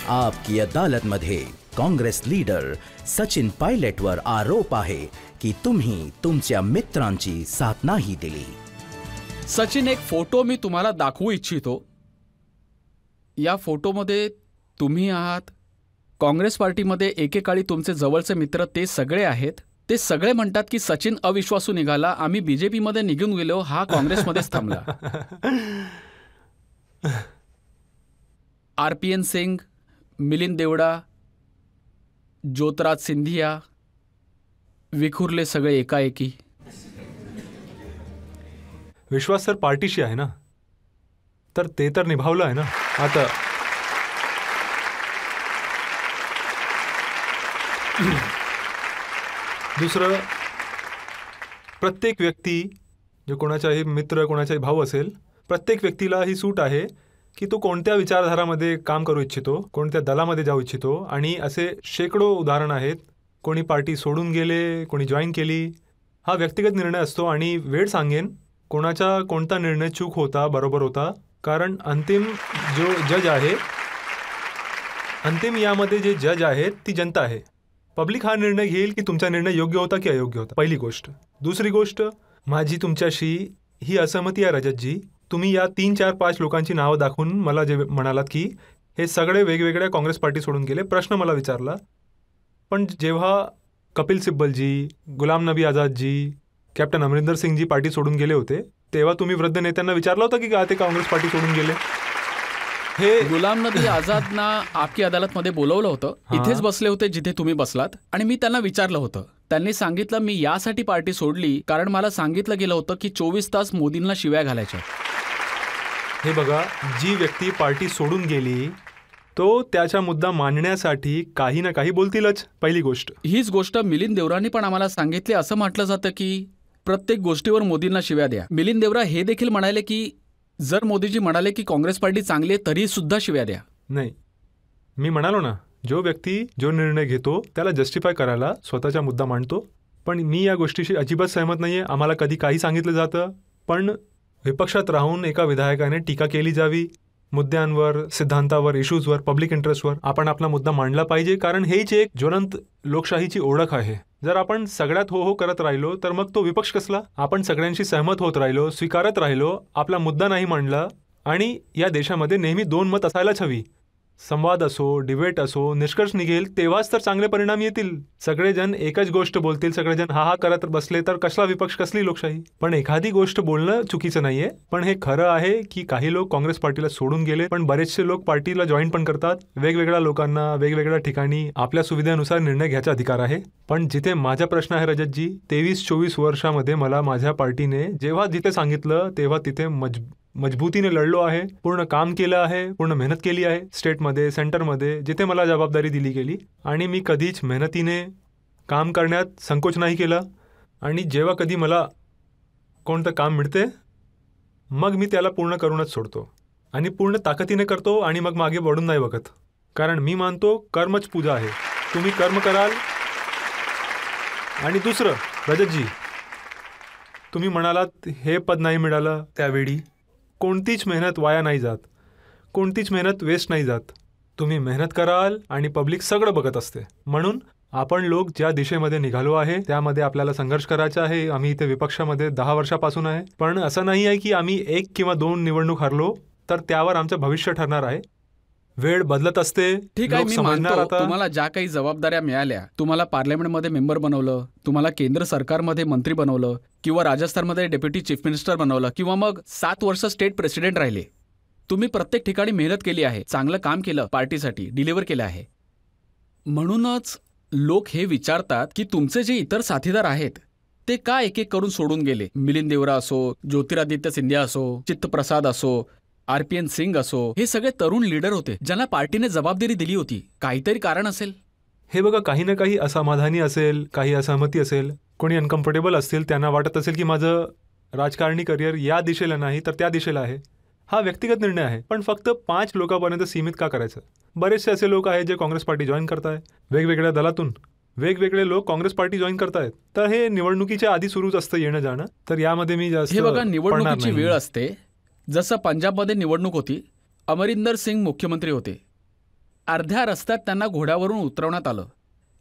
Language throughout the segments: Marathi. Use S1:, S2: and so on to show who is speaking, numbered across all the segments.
S1: आपकी अदालत मध्ये काँग्रेस लीडर सचिन पायलटवर आरोप आहे की तुम्ही तुमच्या मित्रांची साथ नाही दिली.
S2: सचिन, एक फोटो मी तुम्हाला दाखवू इच्छितो. या फोटोमध्ये तुम्ही आहात. काँग्रेस पार्टीमध्ये एकेकाळी तुमचे जवळचे मित्र ते सगळे आहेत. ते सगळे म्हणतात की सचिन अविश्वासू निघाला, आम्ही बीजेपीमध्ये निघून गेलो, हा काँग्रेसमध्येच थांबला. RPN सिंग, मिलिंद देवडा, ज्योतराज सिंधिया विखुरले सगळे एकाएकी.
S3: विश्वास सर पार्टीशी आहे ना, तर ते तर निभावलं आहे ना. आता दुसरं, प्रत्येक व्यक्ती जो कोणाचाही मित्र कोणाचाही भाऊ असेल, प्रत्येक व्यक्तीला ही सूट आहे की तो कोणत्या विचारधारामध्ये काम करू इच्छितो, कोणत्या दलामध्ये जाऊ इच्छितो. आणि असे शेकडो उदाहरण आहेत. कोणी पार्टी सोडून गेले, कोणी जॉईन केली. हा व्यक्तिगत निर्णय असतो आणि वेळ सांगेन कोणाचा कोणता निर्णय चूक होता बरोबर होता. कारण अंतिम जो जज आहे, अंतिम यामध्ये जे जज आहेत ती जनता आहे. पब्लिक हा निर्णय घेईल की तुमचा निर्णय योग्य होता की अयोग्य होता, पहिली गोष्ट. दुसरी गोष्ट, माझी तुमच्याशी ही असहमती आहे रजतजी. तुम्ही या 3, 4, 5 लोकांची नावं दाखवून मला जे म्हणालात की हे सगळे वेगवेगळ्या काँग्रेस पार्टी सोडून गेले, प्रश्न मला विचारला. पण जेव्हा कपिल सिब्बलजी, गुलाम नबी आझादजी, कॅप्टन अमरिंदर सिंगजी पार्टी सोडून गेले होते, तेव्हा तुम्ही वृद्ध नेत्यांना विचारलं होतं की का ते काँग्रेस पार्टी सोडून गेले? हे
S2: गुलाम नबी आझादना आपकी अदालतमध्ये बोलवलं होतं. इथेच बसले होते जिथे तुम्ही बसलात. आणि मी त्यांना विचारलं होतं. त्यांनी सांगितलं मी यासाठी पार्टी सोडली कारण मला सांगितलं गेलं होतं की 24 तास मोदींना शिव्या घालायच्या.
S3: हे बघा, जी व्यक्ती पार्टी सोडून गेली तो त्याचा मुद्दा मांडण्यासाठी काही ना काही बोलतीलच, पहिली गोष्ट.
S2: हीच गोष्ट मिलिंद देवरांनी पण आम्हाला सांगितली. असं म्हटलं जातं की प्रत्येक गोष्टीवर मोदींना शिव्या द्या. मिलिंद देवरा हे देखील म्हणाले की जर मोदीजी म्हणाले की काँग्रेस पार्टी चांगली आहे तरी सुद्धा शिव्या द्या.
S3: नाही, मी म्हणालो ना, जो व्यक्ती जो निर्णय घेतो त्याला जस्टिफाय करायला स्वतःचा मुद्दा मांडतो. पण मी या गोष्टीशी अजिबात सहमत नाही आहे. आम्हाला कधी काही सांगितलं जातं, पण विपक्षात राहून एका विधायकाने टीका केली जावी. मुद्द्यांवर, सिद्धांतावर, इश्यूजवर, पब्लिक इंटरेस्टवर आपण आपला मुद्दा मांडला पाहिजे. कारण हेच एक ज्वलंत लोकशाहीची ओळख आहे. जर आपण सगळ्यात हो हो करत राहिलो तर मग तो विपक्ष कसला? आपण सगळ्यांशी सहमत होत राहिलो, स्वीकारत राहिलो, आपला मुद्दा नाही मांडला. आणि या देशामध्ये नेहमी 2 मत असायलाच हवी. संवाद असो, डिबेट असो, निष्कर्ष निघेल तेव्हाच तर चांगले परिणाम येतील. सगळेजण एकच गोष्ट बोलतील, सगळेजण हा हा करत बसले तर कसला विपक्ष, कसली लोकशाही? पण एखादी गोष्ट बोलणं चुकीचं नाहीये. पण हे खरं आहे की काही लोक काँग्रेस पार्टीला सोडून गेले, पण बरेचसे लोक पार्टीला जॉईन पण करतात. वेगवेगळ्या लोकांना वेगवेगळ्या ठिकाणी आपल्या सुविधेनुसार निर्णय घ्यायचा अधिकार आहे. पण जिथे माझा प्रश्न आहे रजतजी, 23-24 वर्षामध्ये मला माझ्या पार्टीने जेव्हा जिथे सांगितलं तेव्हा तिथे मजबूतीने लढलो आहे, पूर्ण काम केलं आहे, पूर्ण मेहनत केली आहे. स्टेटमध्ये, सेंटरमध्ये, जिथे मला जबाबदारी दिली गेली. आणि मी कधीच मेहनतीने काम करण्यात संकोच नाही केला. आणि जेव्हा कधी मला कोणतं काम मिळते मग मी त्याला पूर्ण करूनच सोडतो. आणि पूर्ण ताकदीने करतो आणि मग मागे वळून नाही बघत. कारण मी मानतो कर्मच पूजा आहे. तुम्ही कर्म कराल. आणि दुसरं, रजतजी, तुम्ही म्हणालात हे पद नाही मिळालं त्यावेळी. कोणतीच मेहनत वाया नाही जात, कोणतीच मेहनत वेस्ट नाही जात. तुम्ही मेहनत कराल आणि पब्लिक सगळं बघत असते. म्हणून आपण लोक ज्या दिशेमध्ये निघालो आहे त्यामध्ये आपल्याला संघर्ष करायचा आहे. आम्ही इथे विपक्षामध्ये 10 वर्षापासून आहे. पण असं नाही आहे की आम्ही 1 किंवा 2 निवडणूक हरलो तर त्यावर आमचं भविष्य ठरणार आहे. वेळ बदलत असते.
S2: ठीक आहे, मी मानतो तुम्हाला ज्या काही जबाबदाऱ्या मिळाल्या, तुम्हाला पार्लमेंटमध्ये मेंबर बनवलं, तुम्हाला केंद्र सरकारमध्ये मंत्री बनवलं, किंवा राजस्थानमध्ये डेप्युटी चीफ मिनिस्टर बनवलं, किंवा मग 7 वर्ष स्टेट प्रेसिडेंट राहिले. तुम्ही प्रत्येक ठिकाणी मेहनत केली आहे, चांगलं काम केलं, पार्टीसाठी डिलिव्हर केलं आहे. म्हणूनच लोक हे विचारतात की तुमचे जे इतर साथीदार आहेत ते का एक एक करून सोडून गेले. मिलिंद देवरा असो, ज्योतिरादित्य सिंधिया असो, चित्तप्रसाद असो, RPN सिंग असो, हे सगळे तरुण लीडर होते ज्यांना पार्टीने जबाबदारी दिली होती. काहीतरी कारण असेल.
S3: हे बघा, काही ना काही असमाधानी असेल, काही असहमती असेल, कोणी अनकम्फर्टेबल असतील, त्यांना वाटत असेल की माझं राजकारणी करिअर या दिशेला नाही तर त्या दिशेला आहे. हा व्यक्तिगत निर्णय आहे. पण फक्त 5 लोकांपर्यंत सीमित का करायचं? बरेचसे असे लोक आहेत जे काँग्रेस पार्टी जॉईन करताय. वेगवेगळ्या दलातून वेगवेगळे लोक काँग्रेस पार्टी जॉईन करतायत. तर हे निवडणुकीच्या आधी सुरूच असतं येणं जाणं. तर यामध्ये मी जास्त
S2: हे बघा, निवडणुकीची वेळ असते. जसं पंजाबमध्ये निवडणूक होती, अमरिंदर सिंग मुख्यमंत्री होते. अर्ध्या रस्त्यात त्यांना घोड्यावरून उतरवण्यात आलं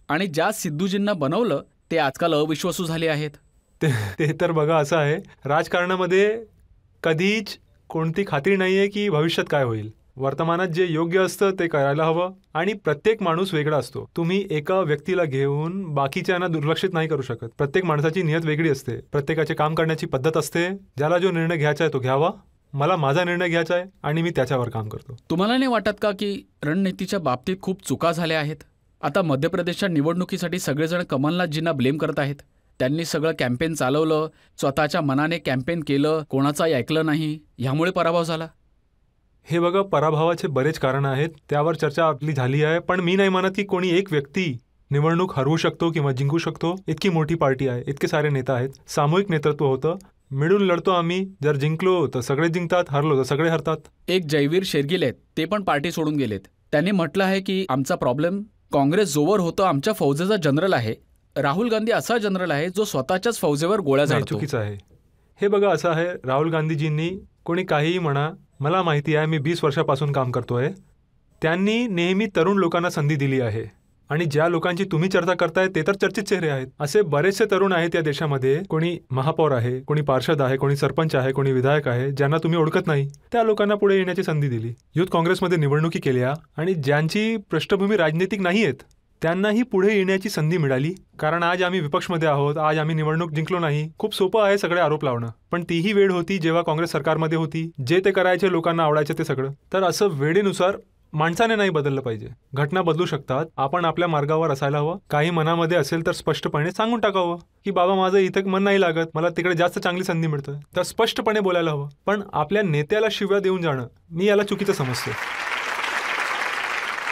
S2: आणि ज्या सिद्धूजींना बनवलं ते आजकाल अविश्वासू झाले आहेत.
S3: ते तर बघा असं आहे, राजकारणामध्ये कधीच कोणती खात्री नाही आहे की भविष्यात काय होईल. वर्तमानात जे योग्य असतं ते करायला हवं आणि प्रत्येक माणूस वेगळा असतो. तुम्ही एका व्यक्तीला घेऊन बाकीच्यांना दुर्लक्षित नाही करू शकत. प्रत्येक माणसाची नियत वेगळी असते, प्रत्येकाचे काम करण्याची पद्धत असते. ज्याला जो निर्णय घ्यायचा आहे तो घ्यावा. मला माझा निर्णय घ्यायचा आहे आणि मी त्याच्यावर काम करतो.
S2: तुम्हाला नाही वाटत का की रणनीतीच्या बाबतीत खूप चुका झाल्या आहेत? आता मध्य प्रदेशच्या निवडणुकीसाठी सगळेजण कमलनाथजींना ब्लेम करत आहेत. त्यांनी सगळं कॅम्पेन चालवलं, स्वतःच्या मनाने कॅम्पेन केलं, कोणाचाही ऐकलं नाही, ह्यामुळे पराभव झाला.
S3: हे बघा, पराभवाचे बरेच कारण आहेत, त्यावर चर्चा आपली झाली आहे. पण मी नाही म्हणत की कोणी एक व्यक्ती निवडणूक हरवू शकतो किंवा जिंकू शकतो. इतकी मोठी पार्टी आहे, इतके सारे नेता आहेत, सामूहिक नेतृत्व होतं, मिळून लढतो आम्ही. जर जिंकलो तर सगळे जिंकतात, हरलो तर सगळे हरतात.
S2: एक जयवीर शेरगिल आहेत, ते पण पार्टी सोडून गेलेत. त्यांनी म्हटलं आहे की आमचा प्रॉब्लेम काँग्रेस जोवर होतं आमच्या फौजेचा जनरल आहे. राहुल गांधी असा जनरल आहे जो स्वतःच्याच फौजेवर गोळ्या
S3: नाही,
S2: झाडतो.
S3: चुकीचं आहे हे. बघा असं आहे, राहुल गांधीजींनी, कोणी काहीही म्हणा, मला माहिती आहे, मी 20 वर्षापासून काम करतोय, त्यांनी नेहमी तरुण लोकांना संधी दिली आहे. आणि ज्या लोकांची तुम्ही चर्चा करताय ते तर चर्चित चेहरे आहेत. असे बरेचसे तरुण आहेत या देशामध्ये, कोणी महापौर आहे, कोणी पार्षद आहे, कोणी सरपंच आहे, कोणी विधायक आहे, ज्यांना तुम्ही ओळखत नाही. त्या लोकांना पुढे येण्याची संधी दिली. युथ काँग्रेसमध्ये निवडणुकी केल्या आणि ज्यांची पृष्ठभूमी राजनीतिक नाही आहेत त्यांनाही पुढे येण्याची संधी मिळाली. कारण आज आम्ही विपक्षमध्ये आहोत, आज आम्ही निवडणूक जिंकलो नाही. खूप सोपं आहे सगळे आरोप लावणं, पण तीही वेळ होती जेव्हा काँग्रेस सरकारमध्ये होती, जे ते करायचे लोकांना आवडायचे ते सगळं. तर असं वेळेनुसार माणसाने नाही बदललं पाहिजे. घटना बदलू शकतात, आपण आपल्या मार्गावर असायला हवं. काही मनामध्ये असेल तर स्पष्टपणे सांगून टाकावं की बाबा माझं इथं मन नाही लागत, मला तिकडे जास्त चांगली संधी मिळतं, तर स्पष्टपणे बोलायला हवं. पण आपल्या नेत्याला शिव्या देऊन जाणं, मी याला चुकीचं समजतो.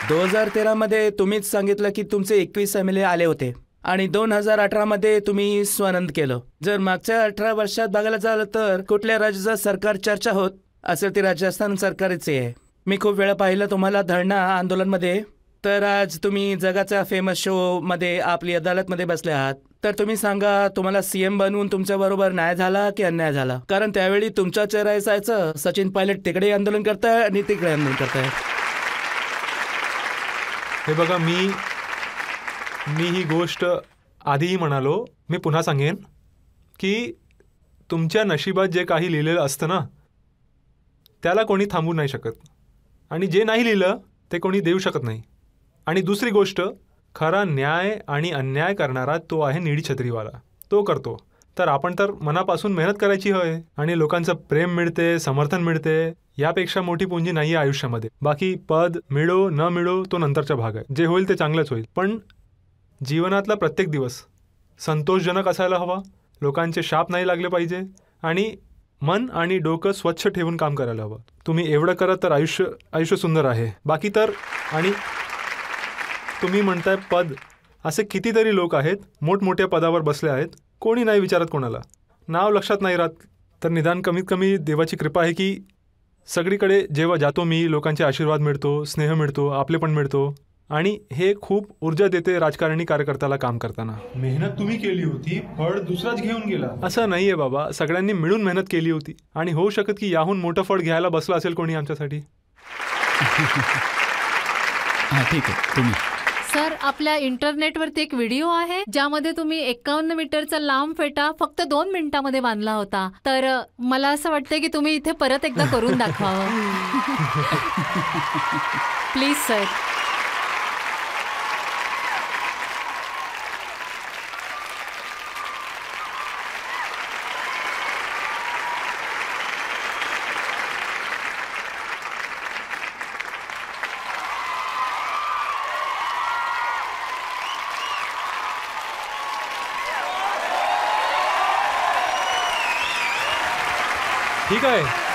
S1: 2013 मध्ये तुम्हीच सांगितलं की तुमचे 21 MLA आले होते आणि 2018 मध्ये तुम्ही स्वानंद केलं. जर मागच्या 18 वर्षात बघायला झालं तर कुठल्या राज्याचं सरकार चर्चा होत असेल ती राजस्थान सरकारच आहे. मी खूप वेळा पाहिलं तुम्हाला धरणा आंदोलनमध्ये. तर आज तुम्ही जगाच्या फेमस शो मध्ये आपली अदालतमध्ये बसले आहात. तर तुम्ही सांगा, तुम्हाला CM बनवून तुमच्याबरोबर न्याय झाला की अन्याय झाला? कारण त्यावेळी तुमचा चेहरा असायचं, सचिन पायलट तिकडे आंदोलन करताय आणि तिकडे आंदोलन करताय.
S3: हे बघा, मी ही गोष्ट आधीही म्हणालो, मी पुन्हा सांगेन की तुमच्या नशिबात जे काही लिहिलेलं असतं ना, त्याला कोणी थांबवू नाही शकत. आणि जे नाही लिहिलं ते कोणी देऊ शकत नाही. आणि दुसरी गोष्ट, खरा न्याय आणि अन्याय करणारा तो आहे निळी छत्रीवाला, तो करतो. तर आपण तर मनापासून मेहनत करायची हवे आणि लोकांचं प्रेम मिळते, समर्थन मिळते, यापेक्षा मोठी पुंजी नाही आहे आयुष्यामध्ये. बाकी पद मिळो न मिळो तो नंतरचा भाग आहे. जे होईल ते चांगलंच होईल. पण जीवनातला प्रत्येक दिवस संतोषजनक असायला हवा, लोकांचे शाप नाही लागले पाहिजे आणि मन आणि डोकं स्वच्छ ठेवून काम करायला हवं. तुम्ही एवढं करत तर आयुष्य सुंदर आहे. बाकी तर, आणि तुम्ही म्हणताय पद, असे कितीतरी लोक आहेत मोठमोठ्या पदावर बसले आहेत, कोणी नाही विचारत कोणाला, नाव लक्षात नाही राहत. तर निदान कमीत कमी देवाची कृपा आहे की सगळीकडे जेव्हा जातो मी, लोकांचे आशीर्वाद मिळतो, स्नेह मिळतो, आपलेपण मिळतो आणि हे खूप ऊर्जा देते राजकारणी कार्यकर्त्याला काम करताना. मेहनत तुम्ही केली होती, फळ दुसराच घेऊन गेला असं नाहीये बाबा. सगळ्यांनी मिळून मेहनत केली होती आणि होऊ शकत की याहून मोठं फळ घ्यायला बसलं असेल कोणी आमच्यासाठी.
S2: ठीक आहे. तुम्ही
S4: सर, आपल्या इंटरनेटवरती एक व्हिडिओ आहे ज्यामध्ये तुम्ही 51 मीटरचा लांब फेटा फक्त 2 मिनिटांमध्ये बांधला होता. तर मला असं वाटतं की तुम्ही इथे परत एकदा करून दाखवावं. Please sir.
S3: ठीक आहे.